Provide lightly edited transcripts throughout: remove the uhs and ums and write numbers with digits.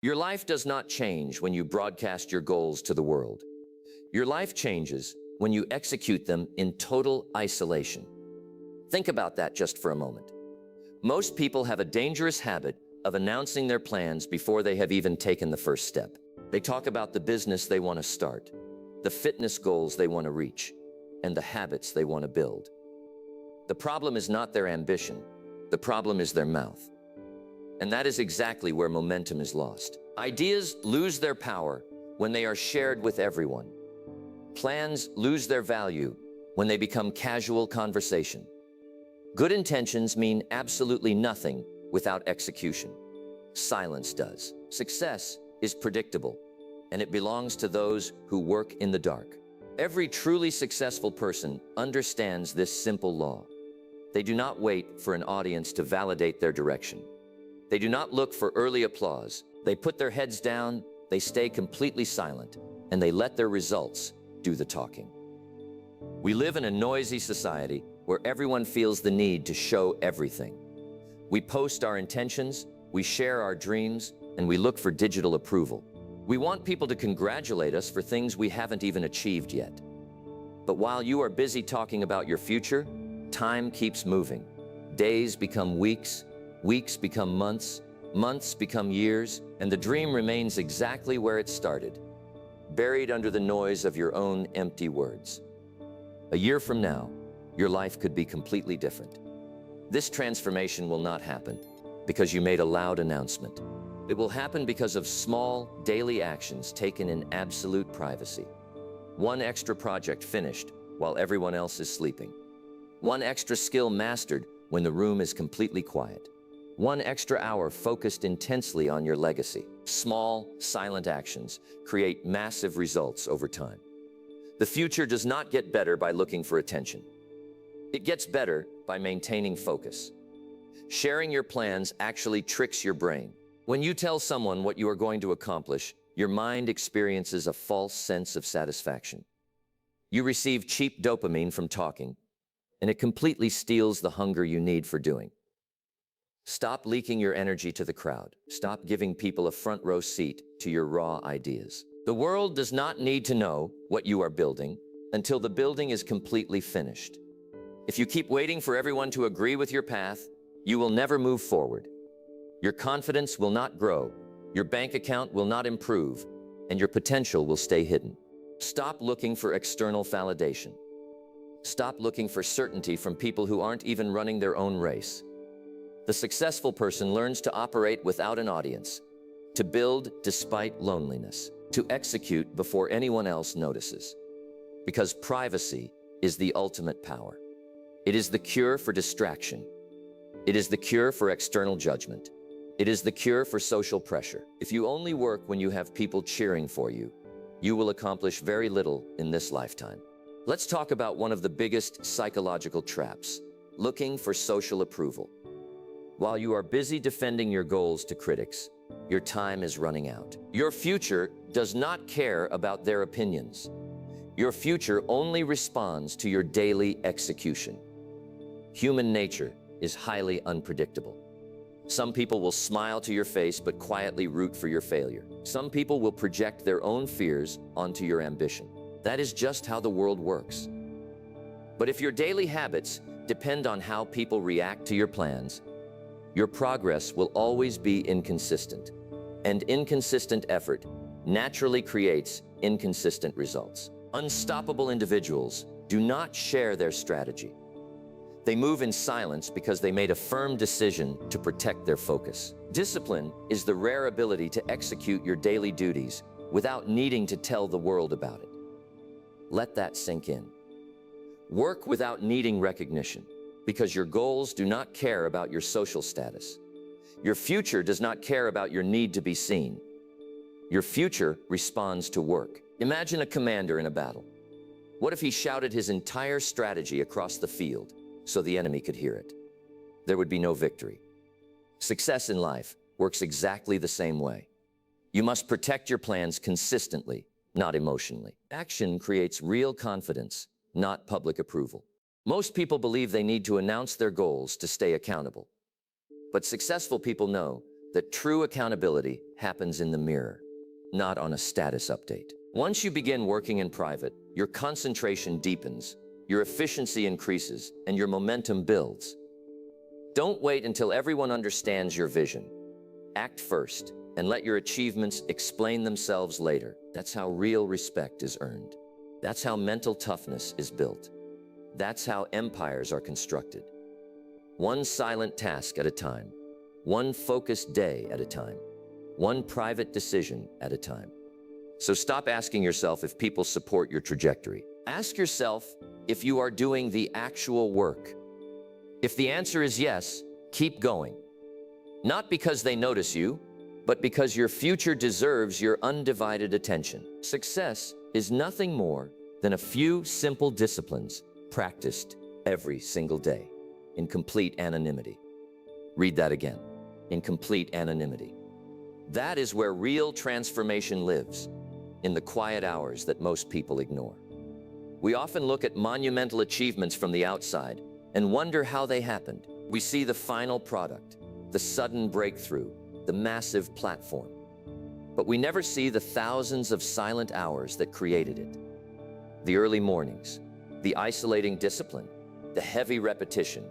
Your life does not change when you broadcast your goals to the world. Your life changes when you execute them in total isolation. Think about that just for a moment. Most people have a dangerous habit of announcing their plans before they have even taken the first step. They talk about the business they want to start, the fitness goals they want to reach, and the habits they want to build. The problem is not their ambition. The problem is their mouth. And that is exactly where momentum is lost. Ideas lose their power when they are shared with everyone. Plans lose their value when they become casual conversation. Good intentions mean absolutely nothing without execution. Silence does. Success is predictable, and it belongs to those who work in the dark. Every truly successful person understands this simple law. They do not wait for an audience to validate their direction. They do not look for early applause. They put their heads down, they stay completely silent, and they let their results do the talking. We live in a noisy society where everyone feels the need to show everything. We post our intentions, we share our dreams, and we look for digital approval. We want people to congratulate us for things we haven't even achieved yet. But while you are busy talking about your future, time keeps moving. Days become weeks, weeks become months, months become years, and the dream remains exactly where it started, buried under the noise of your own empty words. A year from now, your life could be completely different. This transformation will not happen because you made a loud announcement. It will happen because of small, daily actions taken in absolute privacy. One extra project finished while everyone else is sleeping. One extra skill mastered when the room is completely quiet. One extra hour focused intensely on your legacy. Small, silent actions create massive results over time. The future does not get better by looking for attention. It gets better by maintaining focus. Sharing your plans actually tricks your brain. When you tell someone what you are going to accomplish, your mind experiences a false sense of satisfaction. You receive cheap dopamine from talking, and it completely steals the hunger you need for doing. Stop leaking your energy to the crowd. Stop giving people a front row seat to your raw ideas. The world does not need to know what you are building until the building is completely finished. If you keep waiting for everyone to agree with your path, you will never move forward. Your confidence will not grow, your bank account will not improve, and your potential will stay hidden. Stop looking for external validation. Stop looking for certainty from people who aren't even running their own race. The successful person learns to operate without an audience, to build despite loneliness, to execute before anyone else notices. Because privacy is the ultimate power. It is the cure for distraction. It is the cure for external judgment. It is the cure for social pressure. If you only work when you have people cheering for you, you will accomplish very little in this lifetime. Let's talk about one of the biggest psychological traps, looking for social approval. While you are busy defending your goals to critics, your time is running out. Your future does not care about their opinions. Your future only responds to your daily execution. Human nature is highly unpredictable. Some people will smile to your face but quietly root for your failure. Some people will project their own fears onto your ambition. That is just how the world works. But if your daily habits depend on how people react to your plans, your progress will always be inconsistent. And inconsistent effort naturally creates inconsistent results. Unstoppable individuals do not share their strategy. They move in silence because they made a firm decision to protect their focus. Discipline is the rare ability to execute your daily duties without needing to tell the world about it. Let that sink in. Work without needing recognition, because your goals do not care about your social status. Your future does not care about your need to be seen. Your future responds to work. Imagine a commander in a battle. What if he shouted his entire strategy across the field so the enemy could hear it? There would be no victory. Success in life works exactly the same way. You must protect your plans consistently, not emotionally. Action creates real confidence, not public approval. Most people believe they need to announce their goals to stay accountable. But successful people know that true accountability happens in the mirror, not on a status update. Once you begin working in private, your concentration deepens, your efficiency increases, and your momentum builds. Don't wait until everyone understands your vision. Act first, and let your achievements explain themselves later. That's how real respect is earned. That's how mental toughness is built. That's how empires are constructed. One silent task at a time, one focused day at a time, one private decision at a time. So stop asking yourself if people support your trajectory. Ask yourself if you are doing the actual work. If the answer is yes, keep going. Not because they notice you, but because your future deserves your undivided attention. Success is nothing more than a few simple disciplines practiced every single day in complete anonymity. Read that again. In complete anonymity. That is where real transformation lives, in the quiet hours that most people ignore. We often look at monumental achievements from the outside and wonder how they happened. We see the final product, the sudden breakthrough, the massive platform. But we never see the thousands of silent hours that created it. The early mornings, the isolating discipline, the heavy repetition,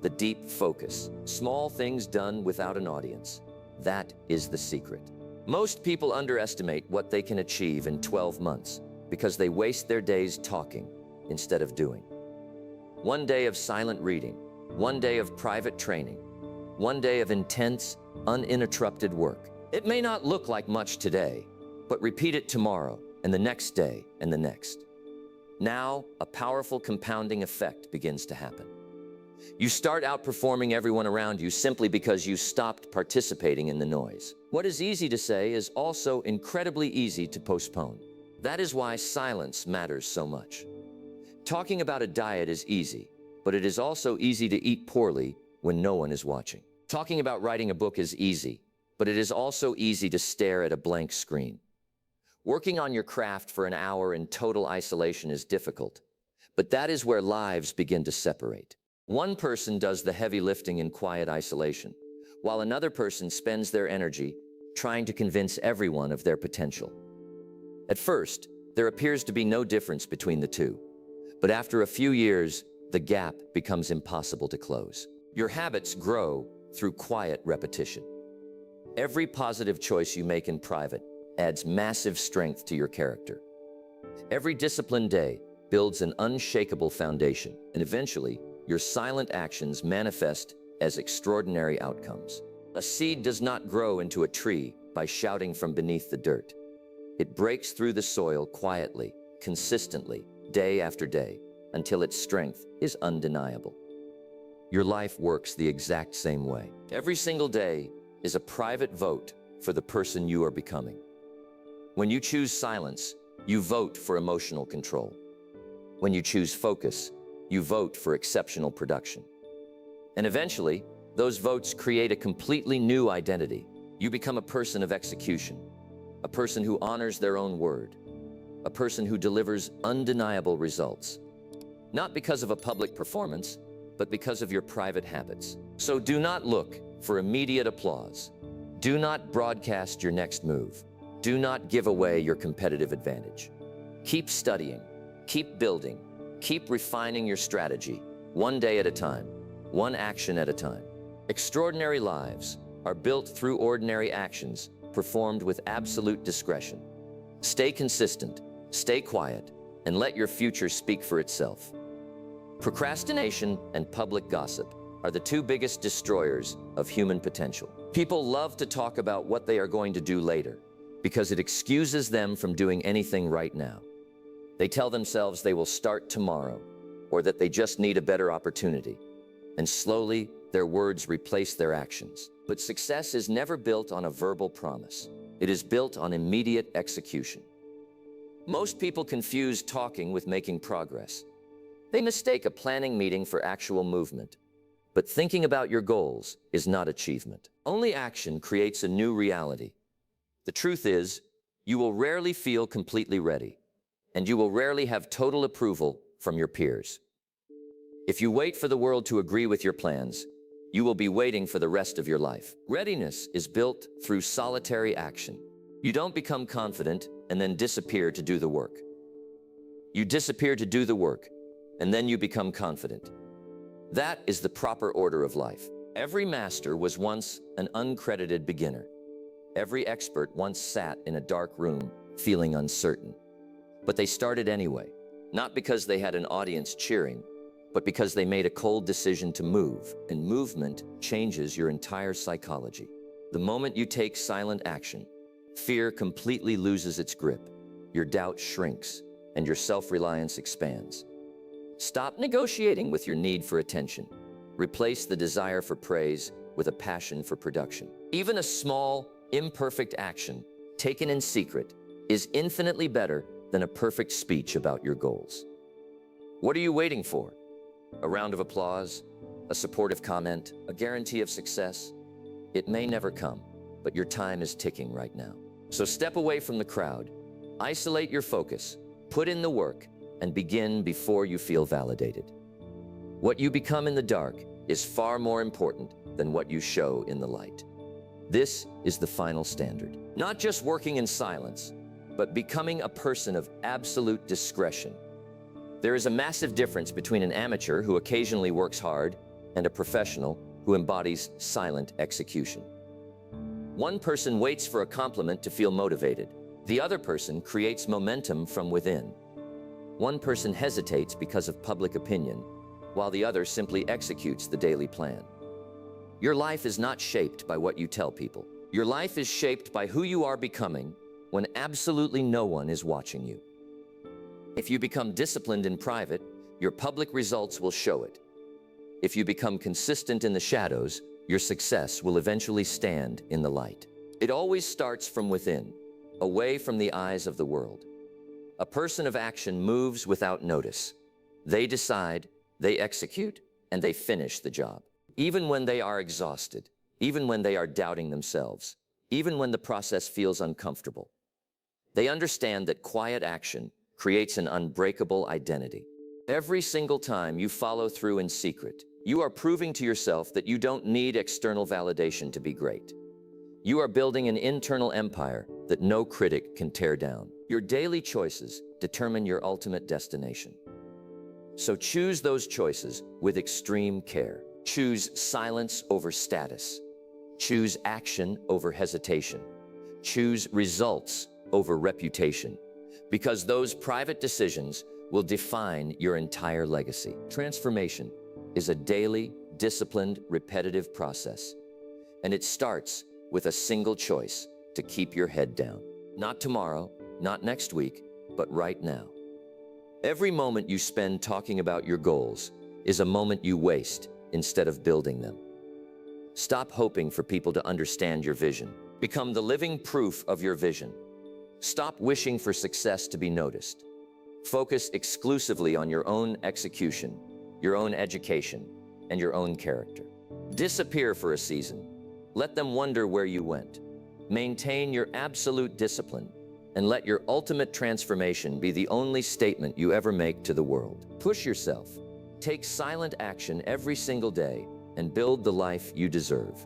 the deep focus, small things done without an audience. That is the secret. Most people underestimate what they can achieve in 12 months because they waste their days talking instead of doing. One day of silent reading, one day of private training, one day of intense, uninterrupted work. It may not look like much today, but repeat it tomorrow and the next day and the next. Now, a powerful compounding effect begins to happen. You start outperforming everyone around you simply because you stopped participating in the noise. What is easy to say is also incredibly easy to postpone. That is why silence matters so much. Talking about a diet is easy, but it is also easy to eat poorly when no one is watching. Talking about writing a book is easy, but it is also easy to stare at a blank screen. Working on your craft for an hour in total isolation is difficult, but that is where lives begin to separate. One person does the heavy lifting in quiet isolation, while another person spends their energy trying to convince everyone of their potential. At first, there appears to be no difference between the two, but after a few years, the gap becomes impossible to close. Your habits grow through quiet repetition. Every positive choice you make in private adds massive strength to your character. Every disciplined day builds an unshakable foundation, and eventually, your silent actions manifest as extraordinary outcomes. A seed does not grow into a tree by shouting from beneath the dirt. It breaks through the soil quietly, consistently, day after day, until its strength is undeniable. Your life works the exact same way. Every single day is a private vote for the person you are becoming. When you choose silence, you vote for emotional control. When you choose focus, you vote for exceptional production. And eventually, those votes create a completely new identity. You become a person of execution, a person who honors their own word, a person who delivers undeniable results. Not because of a public performance, but because of your private habits. So do not look for immediate applause. Do not broadcast your next move. Do not give away your competitive advantage. Keep studying, keep building, keep refining your strategy, one day at a time, one action at a time. Extraordinary lives are built through ordinary actions performed with absolute discretion. Stay consistent, stay quiet, and let your future speak for itself. Procrastination and public gossip are the two biggest destroyers of human potential. People love to talk about what they are going to do later because it excuses them from doing anything right now. They tell themselves they will start tomorrow or that they just need a better opportunity. And slowly, their words replace their actions. But success is never built on a verbal promise. It is built on immediate execution. Most people confuse talking with making progress. They mistake a planning meeting for actual movement. But thinking about your goals is not achievement. Only action creates a new reality. The truth is, you will rarely feel completely ready, and you will rarely have total approval from your peers. If you wait for the world to agree with your plans, you will be waiting for the rest of your life. Readiness is built through solitary action. You don't become confident and then disappear to do the work. You disappear to do the work, and then you become confident. That is the proper order of life. Every master was once an uncredited beginner. Every expert once sat in a dark room feeling uncertain. But they started anyway, not because they had an audience cheering, but because they made a cold decision to move, and movement changes your entire psychology. The moment you take silent action, fear completely loses its grip, your doubt shrinks, and your self-reliance expands. Stop negotiating with your need for attention. Replace the desire for praise with a passion for production. Even a small, imperfect action, taken in secret, is infinitely better than a perfect speech about your goals. What are you waiting for? A round of applause? A supportive comment? A guarantee of success? It may never come, but your time is ticking right now. So step away from the crowd, isolate your focus, put in the work, and begin before you feel validated. What you become in the dark is far more important than what you show in the light. This is the final standard. Not just working in silence, but becoming a person of absolute discretion. There is a massive difference between an amateur who occasionally works hard and a professional who embodies silent execution. One person waits for a compliment to feel motivated. The other person creates momentum from within. One person hesitates because of public opinion, while the other simply executes the daily plan. Your life is not shaped by what you tell people. Your life is shaped by who you are becoming when absolutely no one is watching you. If you become disciplined in private, your public results will show it. If you become consistent in the shadows, your success will eventually stand in the light. It always starts from within, away from the eyes of the world. A person of action moves without notice. They decide, they execute, and they finish the job. Even when they are exhausted, even when they are doubting themselves, even when the process feels uncomfortable. They understand that quiet action creates an unbreakable identity. Every single time you follow through in secret, you are proving to yourself that you don't need external validation to be great. You are building an internal empire that no critic can tear down. Your daily choices determine your ultimate destination. So choose those choices with extreme care. Choose silence over status. Choose action over hesitation. Choose results over reputation, because those private decisions will define your entire legacy. Transformation is a daily, disciplined, repetitive process, and it starts with a single choice to keep your head down. Not tomorrow, not next week, but right now. Every moment you spend talking about your goals is a moment you waste instead of building them. Stop hoping for people to understand your vision. Become the living proof of your vision. Stop wishing for success to be noticed. Focus exclusively on your own execution, your own education, and your own character. Disappear for a season. Let them wonder where you went. Maintain your absolute discipline, and let your ultimate transformation be the only statement you ever make to the world. Push yourself. Take silent action every single day and build the life you deserve.